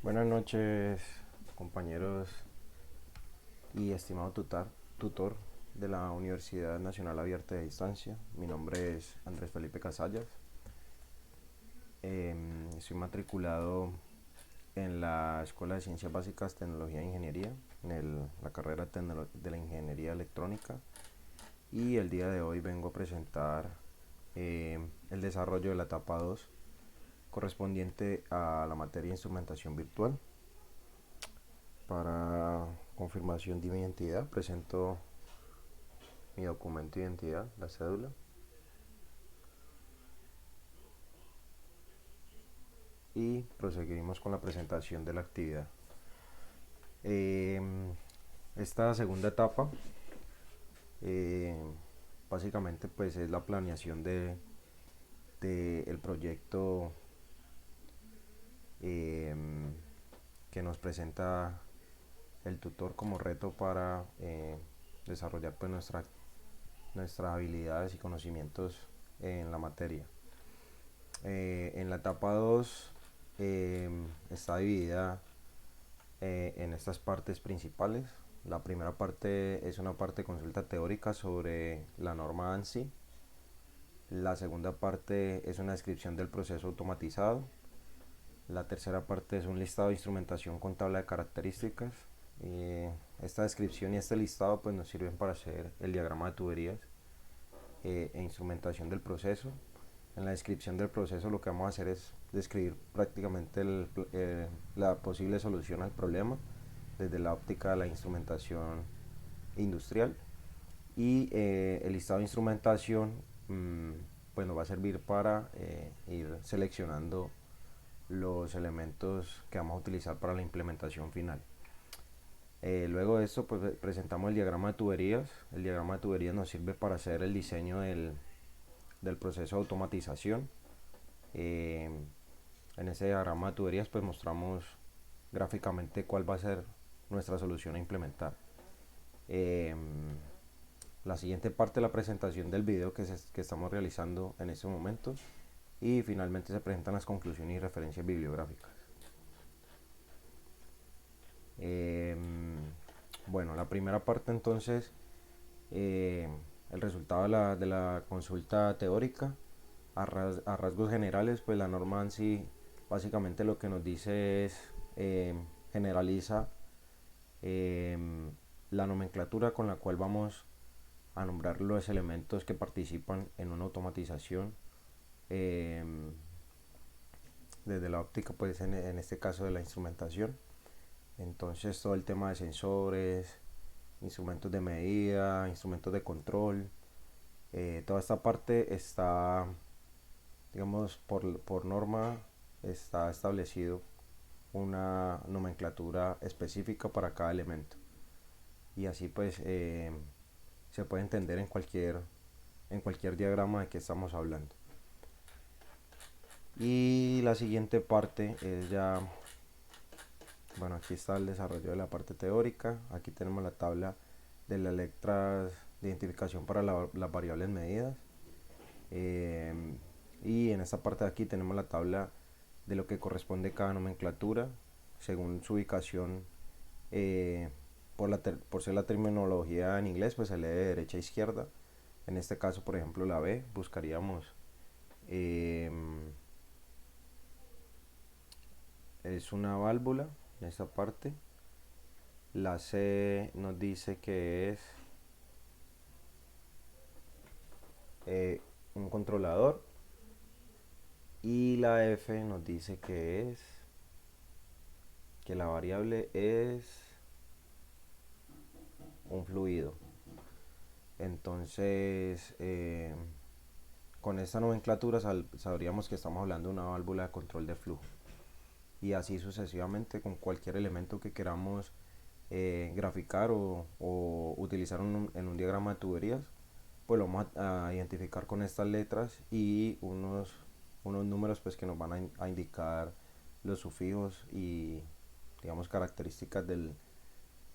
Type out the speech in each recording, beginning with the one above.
Buenas noches, compañeros y estimado tutor de la Universidad Nacional Abierta de Distancia. Mi nombre es Andrés Felipe Casallas. Estoy matriculado en la Escuela de Ciencias Básicas, Tecnología e Ingeniería, en la carrera de la Ingeniería Electrónica. Y el día de hoy vengo a presentar el desarrollo de la etapa 2 correspondiente a la materia de instrumentación virtual. Para confirmación de mi identidad, presento mi documento de identidad, la cédula, y proseguimos con la presentación de la actividad. Eh, Esta segunda etapa, eh, básicamente, pues es la planeación de el proyecto eh, que nos presenta el tutor como reto para desarrollar pues nuestras habilidades y conocimientos en la materia. En la etapa 2 está dividida en estas partes principales. La primera parte es una parte de consulta teórica sobre la norma ANSI. La segunda parte es una descripción del proceso automatizado. La tercera parte es un listado de instrumentación con tabla de características. Esta descripción y este listado pues nos sirven para hacer el diagrama de tuberías e instrumentación del proceso. En la descripción del proceso lo que vamos a hacer es describir prácticamente la posible solución al problema desde la óptica de la instrumentación industrial, y el listado de instrumentación pues nos va a servir para ir seleccionando los elementos que vamos a utilizar para la implementación final. Luego de esto pues presentamos el diagrama de tuberías. El diagrama de tuberías nos sirve para hacer el diseño del proceso de automatización. Eh, en ese diagrama de tuberías pues mostramos gráficamente cuál va a ser nuestra solución a implementar. Eh, la siguiente parte de la presentación del video que estamos realizando en este momento, y finalmente se presentan las conclusiones y referencias bibliográficas. Eh, bueno, la primera parte entonces, eh, el resultado de la consulta teórica. A rasgos generales, pues la norma en sí básicamente lo que nos dice es generaliza eh, la nomenclatura con la cual vamos a nombrar los elementos que participan en una automatización, eh, desde la óptica pues en este caso de la instrumentación. Entonces todo el tema de sensores, instrumentos de medida, instrumentos de control, toda esta parte está, digamos, por norma está establecido una nomenclatura específica para cada elemento, y así pues se puede entender en cualquier diagrama de que estamos hablando. Y la siguiente parte es ya, bueno, aquí está el desarrollo de la parte teórica. Aquí tenemos la tabla de las letras de identificación para las variables medidas. Eh, y en esta parte de aquí tenemos la tabla de lo que corresponde cada nomenclatura según su ubicación. eh, por ser la terminología en inglés, pues se lee de derecha a izquierda. En este caso, por ejemplo, la B, buscaríamos, eh, es una válvula en esta parte. La C nos dice que es eh, un controlador, y la F nos dice que la variable es un fluido. Entonces, con esta nomenclatura sabríamos que estamos hablando de una válvula de control de flujo, y así sucesivamente con cualquier elemento que queramos graficar o utilizar en un diagrama de tuberías, pues lo vamos a identificar con estas letras y unos números pues que nos van a indicar los sufijos y, digamos, características del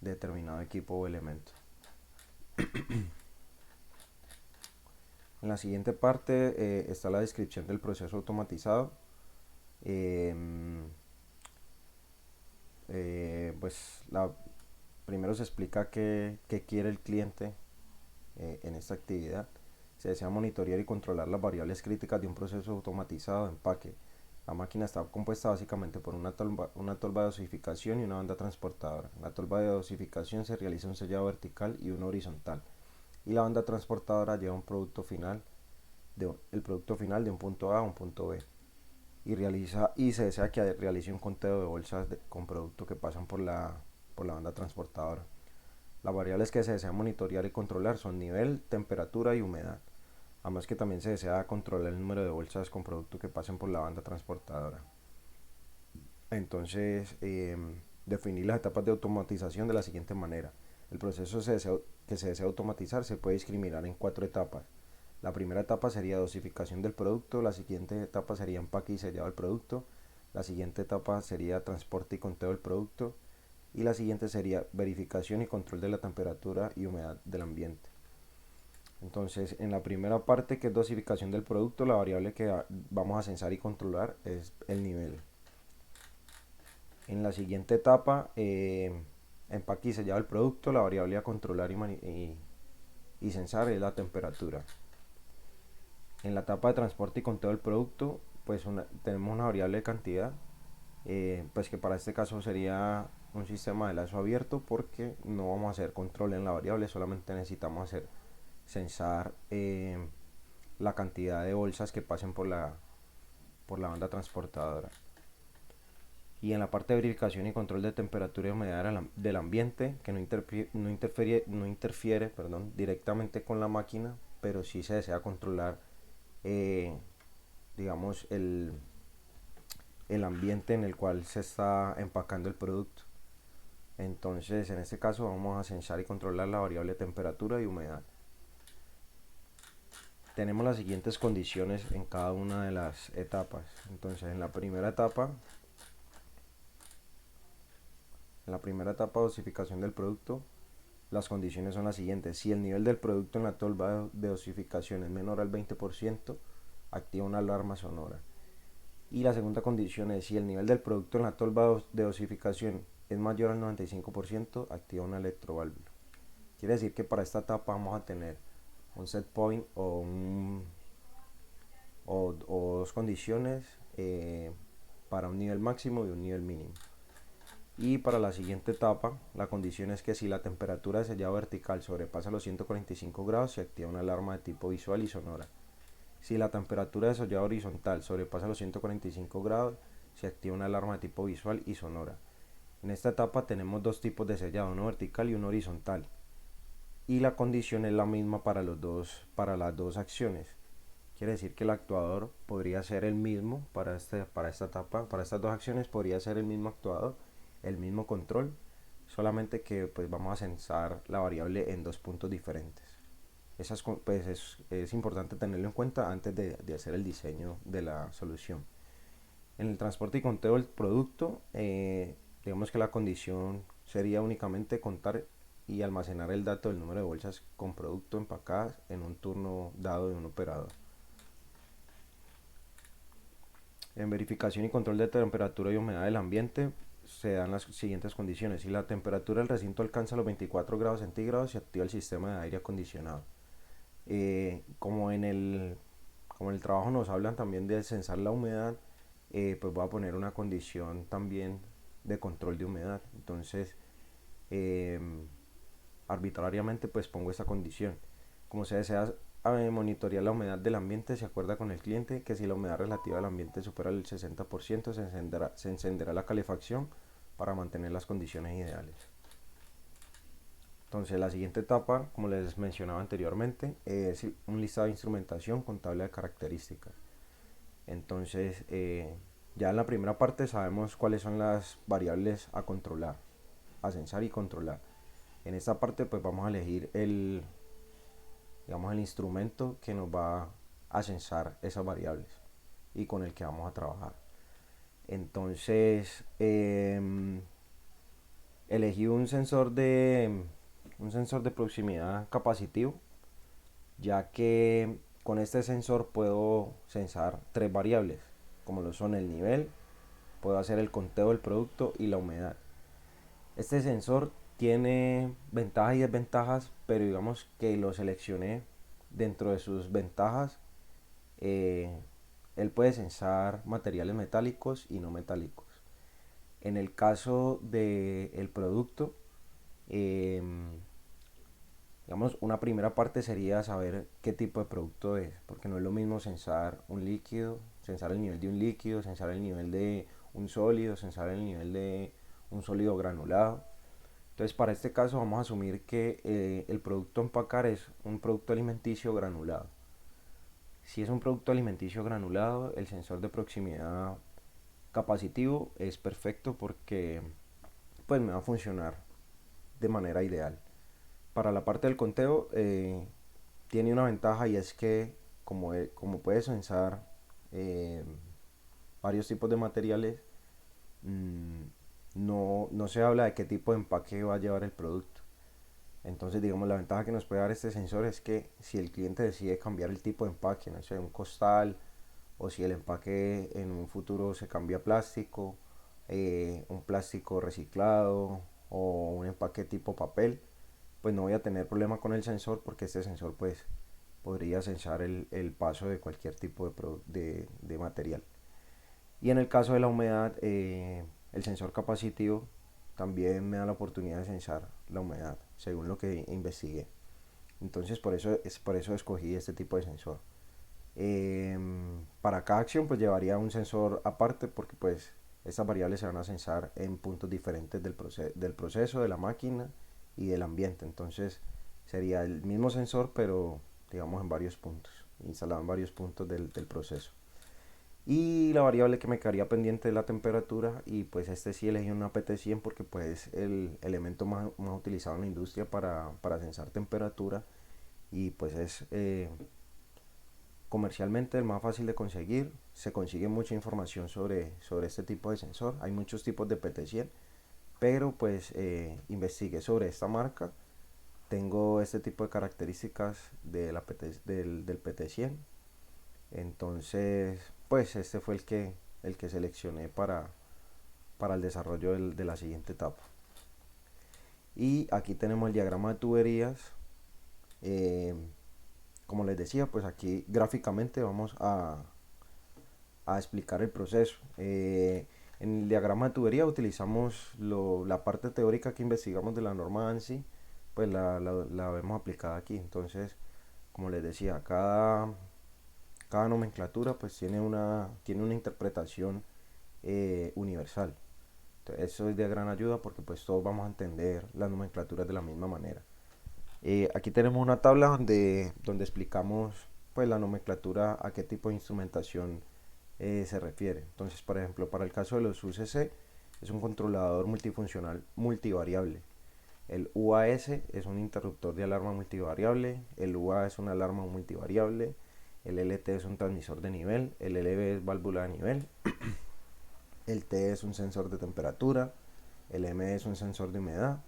determinado equipo o elemento. En la siguiente parte está la descripción del proceso automatizado. Eh, primero se explica qué quiere el cliente en esta actividad. Se desea monitorear y controlar las variables críticas de un proceso automatizado de empaque. La máquina está compuesta básicamente por una tolva de dosificación y una banda transportadora. En la tolva de dosificación se realiza un sellado vertical y uno horizontal, y la banda transportadora lleva el producto final de un punto A a un punto B, y se desea que realice un conteo de bolsas con producto que pasan por la banda transportadora. Las variables que se desean monitorear y controlar son nivel, temperatura y humedad. Además que también se desea controlar el número de bolsas con producto que pasen por la banda transportadora. Entonces, definir las etapas de automatización de la siguiente manera. El proceso que se desea automatizar se puede discriminar en 4 etapas. La primera etapa sería dosificación del producto, la siguiente etapa sería empaque y sellado del producto, la siguiente etapa sería transporte y conteo del producto, y la siguiente sería verificación y control de la temperatura y humedad del ambiente. Entonces, en la primera parte, que es dosificación del producto, la variable que vamos a censar y controlar es el nivel. En la siguiente etapa, empaque y sellado del producto, la variable a controlar y censar es la temperatura. En la etapa de transporte y conteo del producto, pues tenemos una variable de cantidad, pues que para este caso sería un sistema de lazo abierto, porque no vamos a hacer control en la variable, solamente necesitamos censar la cantidad de bolsas que pasen por la banda transportadora. Y en la parte de verificación y control de temperatura y humedad del ambiente, que no interfiere directamente con la máquina, pero sí se desea controlar, digamos, el ambiente en el cual se está empacando el producto. Entonces, en este caso vamos a censar y controlar la variable temperatura y humedad. Tenemos las siguientes condiciones en cada una de las etapas. Entonces, en la primera etapa de dosificación del producto, las condiciones son las siguientes. Si el nivel del producto en la tolva de dosificación es menor al 20%, activa una alarma sonora. Y la segunda condición es: si el nivel del producto en la tolva de dosificación es mayor al 95%, activa una electroválvula. Quiere decir que para esta etapa vamos a tener un set point o dos condiciones, para un nivel máximo y un nivel mínimo. Y para la siguiente etapa, la condición es que si la temperatura de sellado vertical sobrepasa los 145 grados, se activa una alarma de tipo visual y sonora. Si la temperatura de sellado horizontal sobrepasa los 145 grados, se activa una alarma de tipo visual y sonora. En esta etapa tenemos dos tipos de sellado, uno vertical y uno horizontal. Y la condición es la misma para las dos acciones. Quiere decir que el actuador podría ser el mismo para esta etapa, para estas dos acciones podría ser el mismo actuador, el mismo control, solamente que pues vamos a censar la variable en dos puntos diferentes. Pues es importante tenerlo en cuenta antes de hacer el diseño de la solución. En el transporte y conteo del producto, digamos que la condición sería únicamente contar y almacenar el dato del número de bolsas con producto empacadas en un turno dado de un operador. En verificación y control de temperatura y humedad del ambiente, se dan las siguientes condiciones. Si la temperatura del recinto alcanza los 24 grados centígrados, se activa el sistema de aire acondicionado. Como en el trabajo nos hablan también de censar la humedad, pues voy a poner una condición también de control de humedad. Entonces, arbitrariamente pues pongo esa condición. Como se desea monitorear la humedad del ambiente, se acuerda con el cliente que si la humedad relativa del ambiente supera el 60%, se encenderá la calefacción para mantener las condiciones ideales. Entonces, la siguiente etapa, como les mencionaba anteriormente, es un listado de instrumentación con tabla de características. Entonces, ya en la primera parte sabemos cuáles son las variables a controlar, a censar y controlar. En esta parte pues vamos a elegir el instrumento que nos va a censar esas variables y con el que vamos a trabajar. Entonces, elegí un sensor de proximidad capacitivo, ya que con este sensor puedo censar tres variables, como lo son el nivel, puedo hacer el conteo del producto y la humedad. Este sensor tiene ventajas y desventajas, pero digamos que lo seleccioné dentro de sus ventajas. eh, Él puede sensar materiales metálicos y no metálicos. En el caso del producto, eh, digamos, una primera parte sería saber qué tipo de producto es, porque no es lo mismo sensar un líquido, sensar el nivel de un líquido, sensar el nivel de un sólido, sensar el nivel de un sólido granulado. Entonces, para este caso vamos a asumir que el producto a empacar es un producto alimenticio granulado. Si es un producto alimenticio granulado, el sensor de proximidad capacitivo es perfecto porque pues me va a funcionar de manera ideal. Para la parte del conteo tiene una ventaja y es que como puede sensar eh, varios tipos de materiales, mmm, no se habla de qué tipo de empaque va a llevar el producto. Entonces, digamos, la ventaja que nos puede dar este sensor es que si el cliente decide cambiar el tipo de empaque, no sé, un costal, o si el empaque en un futuro se cambia a plástico, un plástico reciclado o un empaque tipo papel, pues no voy a tener problema con el sensor porque este sensor pues podría sensar el paso de cualquier tipo de material. Y en el caso de la humedad, el sensor capacitivo también me da la oportunidad de sensar la humedad, según lo que investigué. Entonces por eso escogí este tipo de sensor. Para cada acción pues llevaría un sensor aparte porque pues estas variables se van a sensar en puntos diferentes del proceso, de la máquina y del ambiente. Entonces sería el mismo sensor pero digamos en varios puntos, instalado en varios puntos del proceso. Y la variable que me quedaría pendiente es la temperatura y pues este sí elegí una PT100 porque pues es el elemento más utilizado en la industria para sensar temperatura y pues es comercialmente el más fácil de conseguir. Se consigue mucha información sobre este tipo de sensor. Hay muchos tipos de PT100, pero pues investigué sobre esta marca. Tengo este tipo de características de del PT100. Entonces, pues este fue el que seleccioné para el desarrollo de la siguiente etapa. Y aquí tenemos el diagrama de tuberías. Eh, Como les decía, pues aquí gráficamente vamos a explicar el proceso. En el diagrama de tubería utilizamos la parte teórica que investigamos de la norma ANSI, pues la vemos aplicada aquí. Entonces, como les decía, cada nomenclatura pues tiene una interpretación universal. Entonces, eso es de gran ayuda porque pues todos vamos a entender las nomenclaturas de la misma manera. Aquí tenemos una tabla donde explicamos pues la nomenclatura a qué tipo de instrumentación se refiere. Entonces, por ejemplo, para el caso de los UCC es un controlador multifuncional multivariable. El UAS es un interruptor de alarma multivariable, el UA es una alarma multivariable, el LT es un transmisor de nivel, el LV es válvula de nivel, el T es un sensor de temperatura, el M es un sensor de humedad,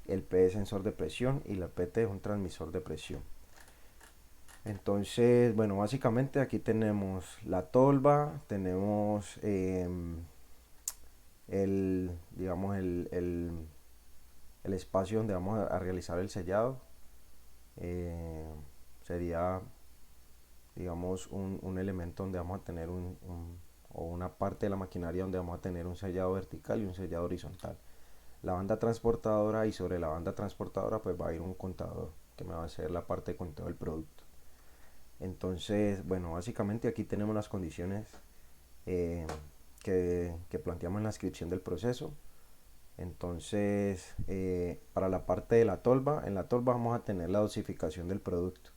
el P es sensor de presión y la PT es un transmisor de presión. Entonces, bueno, básicamente aquí tenemos la tolva, tenemos digamos, el espacio donde vamos a realizar el sellado. Eh, Sería, digamos, un elemento donde vamos a tener o una parte de la maquinaria donde vamos a tener un sellado vertical y un sellado horizontal. La banda transportadora y sobre la banda transportadora pues va a ir un contador que me va a hacer la parte de conteo del producto. Entonces, bueno, básicamente aquí tenemos las condiciones eh, que planteamos en la descripción del proceso. Entonces, para la parte de la tolva, en la tolva vamos a tener la dosificación del producto.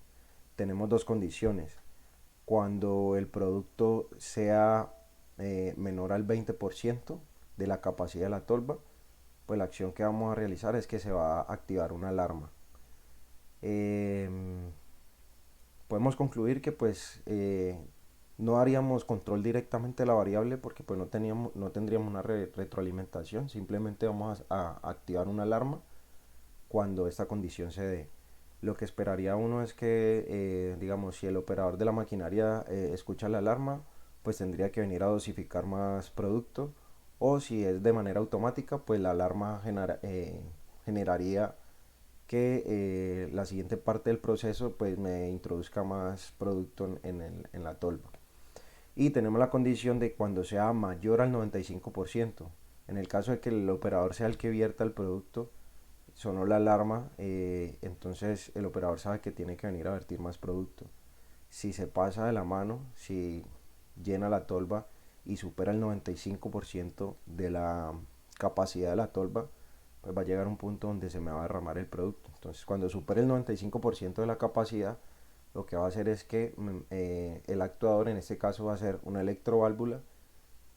Tenemos dos condiciones. Cuando el producto sea menor al 20% de la capacidad de la tolva, pues la acción que vamos a realizar es que se va a activar una alarma. Podemos concluir que pues no haríamos control directamente de la variable porque pues no tendríamos una retroalimentación, simplemente vamos a activar una alarma cuando esta condición se dé. Lo que esperaría uno es que, digamos, si el operador de la maquinaria escucha la alarma, pues tendría que venir a dosificar más producto o si es de manera automática, pues la alarma generaría que la siguiente parte del proceso pues me introduzca más producto en la tolva. Y tenemos la condición de cuando sea mayor al 95%. En el caso de que el operador sea el que vierta el producto, sonó la alarma, entonces el operador sabe que tiene que venir a vertir más producto. Si se pasa de la mano, si llena la tolva y supera el 95% de la capacidad de la tolva, pues va a llegar a un punto donde se me va a derramar el producto. Entonces cuando supere el 95% de la capacidad, lo que va a hacer es que el actuador, en este caso va a ser una electroválvula,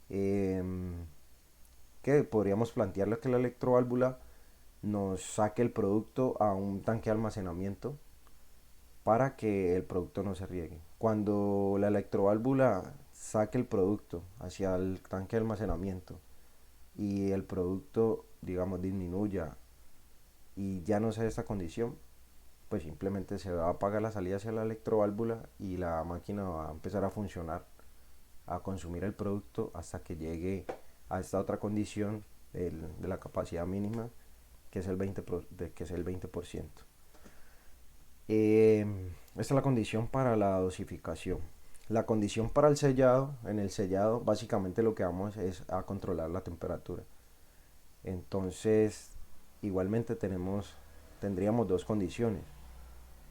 eh, que podríamos plantearle que la electroválvula nos saque el producto a un tanque de almacenamiento para que el producto no se riegue. Cuando la electroválvula saque el producto hacia el tanque de almacenamiento y el producto, digamos, disminuya y ya no sea esta condición, pues simplemente se va a apagar la salida hacia la electroválvula y la máquina va a empezar a funcionar, a consumir el producto hasta que llegue a esta otra condición de la capacidad mínima, que es el 20%. Esta es la condición para la dosificación. La condición para el sellado, en el sellado básicamente lo que vamos es a controlar la temperatura. Entonces, igualmente tendríamos dos condiciones.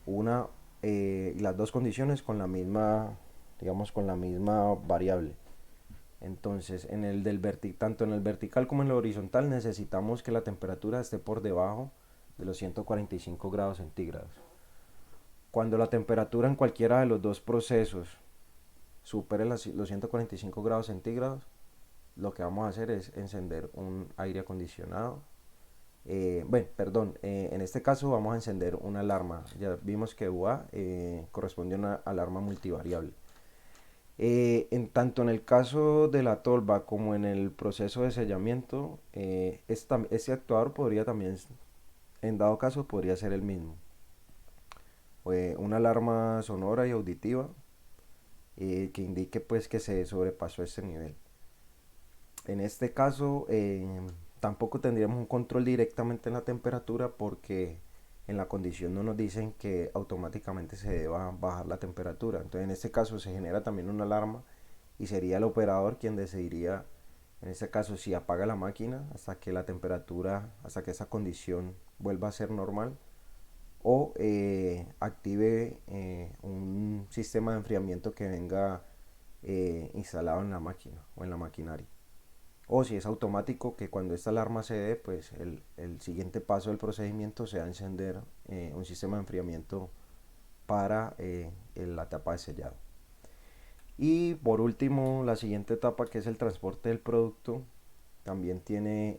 Una, las dos condiciones con la misma, digamos, con la misma variable. Entonces, tanto en el vertical como en el horizontal necesitamos que la temperatura esté por debajo de los 145 grados centígrados. Cuando la temperatura en cualquiera de los dos procesos supere los 145 grados centígrados, lo que vamos a hacer es encender un aire acondicionado. En este caso vamos a encender una alarma. Ya vimos que UA corresponde a una alarma multivariable. Tanto en el caso de la tolva como en el proceso de sellamiento, este actuador podría también, en dado caso, podría ser el mismo. Una alarma sonora y auditiva que indique pues que se sobrepasó este nivel. En este caso tampoco tendríamos un control directamente en la temperatura porque en la condición no nos dicen que automáticamente se deba bajar la temperatura. Entonces en este caso se genera también una alarma y sería el operador quien decidiría en este caso si apaga la máquina hasta que la temperatura, hasta que esa condición vuelva a ser normal, o active un sistema de enfriamiento que venga instalado en la máquina o en la maquinaria. O si es automático, que cuando esta alarma se dé, pues el siguiente paso del procedimiento sea encender un sistema de enfriamiento para la etapa de sellado. Y por último, la siguiente etapa, que es el transporte del producto, también tiene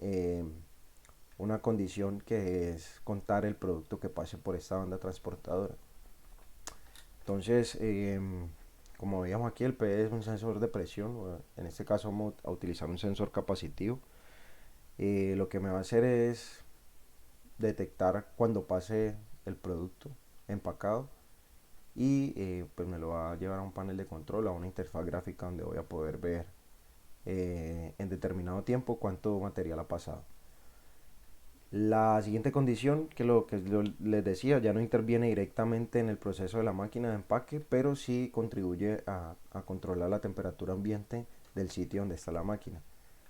una condición, que es contar el producto que pase por esta banda transportadora. Entonces, como veíamos aquí, el PE es un sensor de presión. En este caso vamos a utilizar un sensor capacitivo. Lo que me va a hacer es detectar cuando pase el producto empacado y pues me lo va a llevar a un panel de control, a una interfaz gráfica donde voy a poder ver en determinado tiempo cuánto material ha pasado. La siguiente condición, que les decía, ya no interviene directamente en el proceso de la máquina de empaque, pero sí contribuye a controlar la temperatura ambiente del sitio donde está la máquina.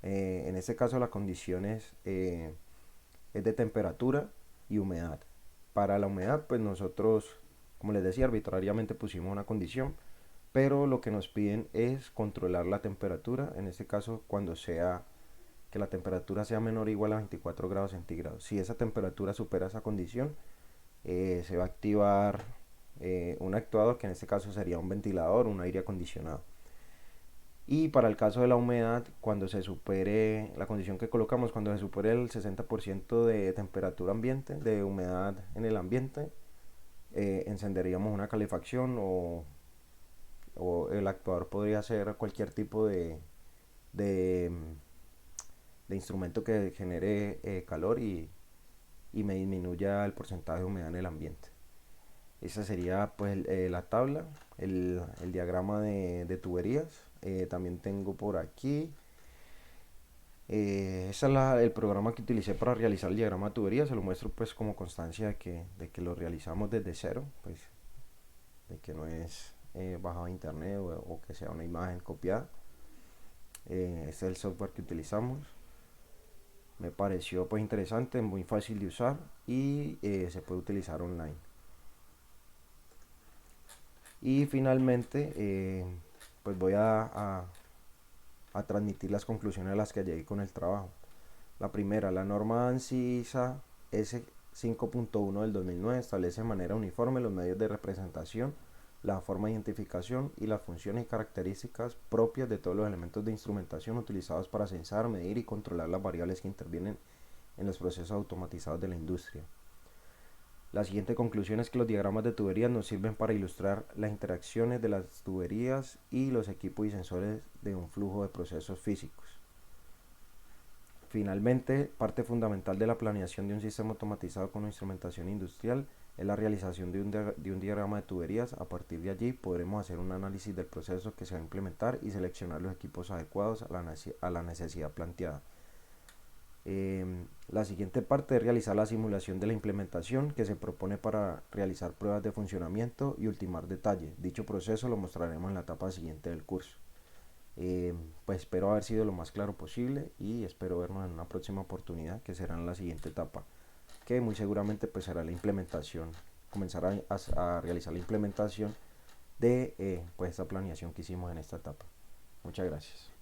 En este caso la condición es de temperatura y humedad. Para la humedad, pues nosotros, como les decía, arbitrariamente pusimos una condición, pero lo que nos piden es controlar la temperatura, en este caso cuando sea que la temperatura sea menor o igual a 24 grados centígrados. Si esa temperatura supera esa condición, se va a activar un actuador, que en este caso sería un ventilador, un aire acondicionado. Y para el caso de la humedad, cuando se supere la condición que colocamos, cuando se supere el 60% de temperatura ambiente, de humedad en el ambiente, encenderíamos una calefacción, o el actuador podría hacer cualquier tipo de, de instrumento que genere calor y me disminuya el porcentaje de humedad en el ambiente. Esa sería pues la tabla, el diagrama de tuberías. También tengo por aquí Este es el programa que utilicé para realizar el diagrama de tubería. Se lo muestro pues como constancia de que lo realizamos desde cero, pues de que no es bajado a internet o que sea una imagen copiada. Este es el software que utilizamos. Me pareció pues interesante, muy fácil de usar y se puede utilizar online. Y finalmente pues voy a transmitir las conclusiones a las que llegué con el trabajo. La primera, la norma ANSI-ISA S5.1 del 2009 establece de manera uniforme los medios de representación, la forma de identificación y las funciones y características propias de todos los elementos de instrumentación utilizados para censar, medir y controlar las variables que intervienen en los procesos automatizados de la industria. La siguiente conclusión es que los diagramas de tuberías nos sirven para ilustrar las interacciones de las tuberías y los equipos y sensores de un flujo de procesos físicos. Finalmente, parte fundamental de la planeación de un sistema automatizado con instrumentación industrial es la realización de un diagrama de tuberías. A partir de allí podremos hacer un análisis del proceso que se va a implementar y seleccionar los equipos adecuados a la necesidad planteada. La siguiente parte es realizar la simulación de la implementación que se propone para realizar pruebas de funcionamiento y ultimar detalles. Dicho proceso lo mostraremos en la etapa siguiente del curso. Pues espero haber sido lo más claro posible y espero vernos en una próxima oportunidad que será en la siguiente etapa, que muy seguramente pues será la implementación, comenzar a realizar la implementación de pues esta planeación que hicimos en esta etapa. Muchas gracias.